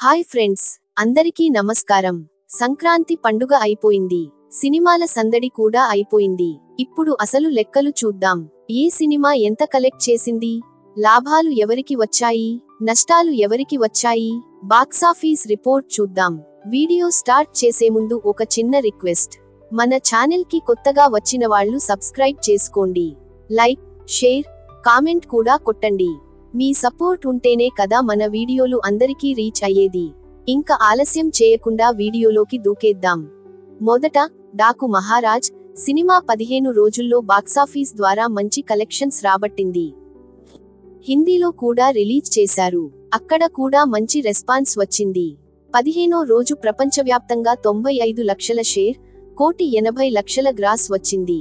Hi friends, అందరికీ నమస్కారం. సంక్రాంతి పండుగ అయిపోయింది. సినిమాల సందడి కూడా అయిపోయింది. ఇప్పుడు అసలు లెక్కలు చూద్దాం. ఏ సినిమా ఎంత కలెక్ట్ చేసింది, లాభాలు ఎవరికి వచ్చాయి, నష్టాలు ఎవరికి వచ్చాయి, బాక్సాఫీస్ రిపోర్ట్ చూద్దాం. వీడియో స్టార్ట్ చేసే ముందు ఒక చిన్న రిక్వెస్ట్. మన ఛానల్ కి కొత్తగా వచ్చిన వాళ్ళు సబ్స్క్రైబ్ చేసుకోండి. లైక్, షేర్, కామెంట్ కూడా కొట్టండి. మీ సపోర్ట్ ఉంటేనే కదా మన వీడియోలు అందరికీ రీచ్ అయ్యేది. ఇంకా ఆలస్యం చేయకుండా వీడియోలోకి దూకేద్దాం. మొదట డాకు మహారాజ్ సినిమా 15 రోజుల్లో బాక్సాఫీస్ ద్వారా మంచి కలెక్షన్స్ రాబట్టింది. హిందీలో కూడా రిలీజ్ చేశారు. అక్కడ కూడా మంచి రెస్పాన్స్ వచ్చింది. 15వ రోజు ప్రపంచవ్యాప్తంగా 95 లక్షల షేర్, 1,80,00,000 గ్రాస్ వచ్చింది.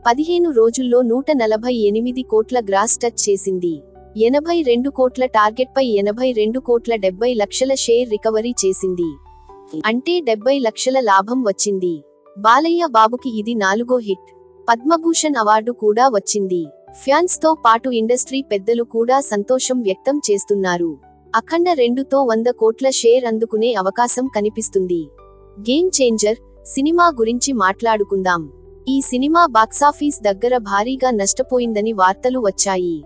15 రోజుల్లో 148 కోట్ల గ్రాస్ టచ్ చేసింది. 82 కోట్ల టార్గెట్ పై 82,70,00,000 షేర్ రికవరీ చేసింది. అంటే 70 లక్షల లాభం వచ్చింది. బాలయ్య బాబుకి ఇది 4వ హిట్. పద్మభూషణ్ అవార్డు కూడా వచ్చింది. ఫ్యాన్స్ తో పాటు ఇండస్ట్రీ పెద్దలు కూడా సంతోషం వ్యక్తం చేస్తున్నారు. అఖండ 2తో 100 కోట్ల షేర్ అందుకునే అవకాశం కనిపిస్తుంది. గేమ్ చేంజర్ సినిమా గురించి మాట్లాడుకుందాం. ఈ సినిమా బాక్సాఫీస్ దగ్గర భారీగా నష్టపోయిందని వార్తలు వచ్చాయి.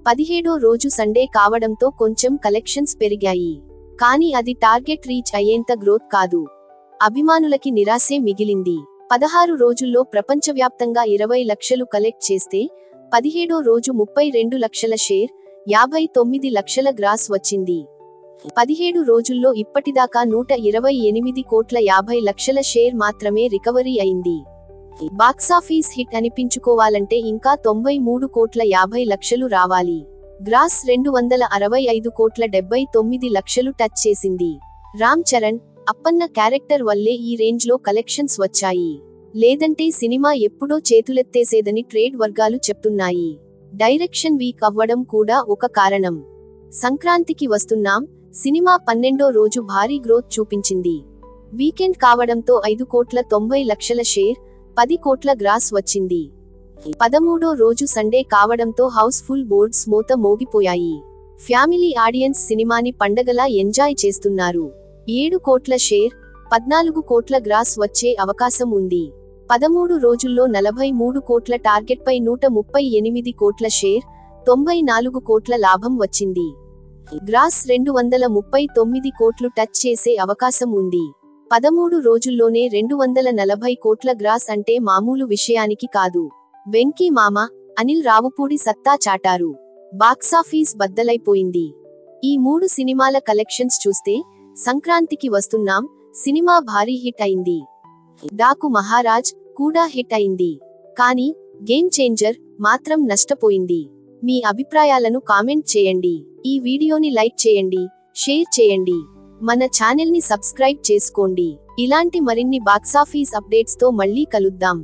17వ రోజు సండే కావడంతో కొంచెం కలెక్షన్స్ పెరిగాయి. కానీ అది టార్గెట్ రీచ్ అయ్యేంత గ్రోత్ కాదు. అభిమానులకి నిరాశే మిగిలింది. 16 రోజుల్లో ప్రపంచవ్యాప్తంగా 20 లక్షలు కలెక్ట్ చేస్తే 17వ రోజు 32 లక్షల షేర్, 59 లక్షల గ్రాస్ వచ్చింది. 17 రోజుల్లో ఇప్పటిదాకా 128 కోట్ల 50 లక్షల షేర్ మాత్రమే రికవరీ అయింది. బాక్సాఫీస్ హిట్ అనిపించుకోవాలంటే ఇంకా 93 కోట్ల 50 లక్షలు రావాలి. గ్రాస్ 265 కోట్ల 79 లక్షలు టచ్ చేసింది. రామ్ చరణ్, అప్పన్న క్యారెక్టర్ వల్లే ఈ రేంజ్ లో కలెక్షన్స్ వచ్చాయి. లేదంటే సినిమా ఎప్పుడో చేతులెత్తేసేదని ట్రేడ్ వర్గాలు చెప్తున్నాయి. డైరెక్షన్ వీక్ అవ్వడం కూడా ఒక కారణం. సంక్రాంతికి వస్తున్నాం సినిమా 12వ రోజు భారీ గ్రోత్ చూపించింది. వీకెండ్ కావడంతో 5 కోట్ల 90 లక్షల షేర్, 10 కోట్ల గ్రాస్ వచ్చింది. 13వ రోజు సండే కావడంతో హౌస్ ఫుల్ బోర్డ్స్ మోత మోగిపోయాయి. ఫ్యామిలీ ఆడియన్స్ సినిమాని పండగలా ఎంజాయ్ చేస్తున్నారు. 7 కోట్ల షేర్, 14 కోట్ల గ్రాస్ వచ్చే అవకాశం ఉంది. 13 రోజుల్లో 43 కోట్ల టార్గెట్ పై 138 కోట్ల షేర్, 94 కోట్ల లాభం వచ్చింది. గ్రాస్ 239 కోట్లు టచ్ చేసే అవకాశం ఉంది. 13 రోజుల్లోనే 240 కోట్ల గ్రాస్ అంటే మామూలు విషయానికి కాదు. వెంకీ మామ, అనిల్ రావుపూడి సత్తా చాటారు. బాక్సాఫీస్ బద్దలైపోయింది. ఈ 3 సినిమాల కలెక్షన్స్ చూస్తే సంక్రాంతికి వస్తున్నాం సినిమా భారీ హిట్ అయింది. డాకు మహారాజ్ కూడా హిట్ అయింది. కానీ గేమ్ చేంజర్ మాత్రం నష్టపోయింది. మీ అభిప్రాయాలను కామెంట్ చేయండి. ఈ వీడియోని లైక్ చేయండి, షేర్ చేయండి. మన ఛానల్ ని సబ్స్క్రైబ్ చేసుకోండి. ఇలాంటి మరిన్ని బాక్సాఫీస్ అప్డేట్స్ తో మళ్ళీ కలుద్దాం.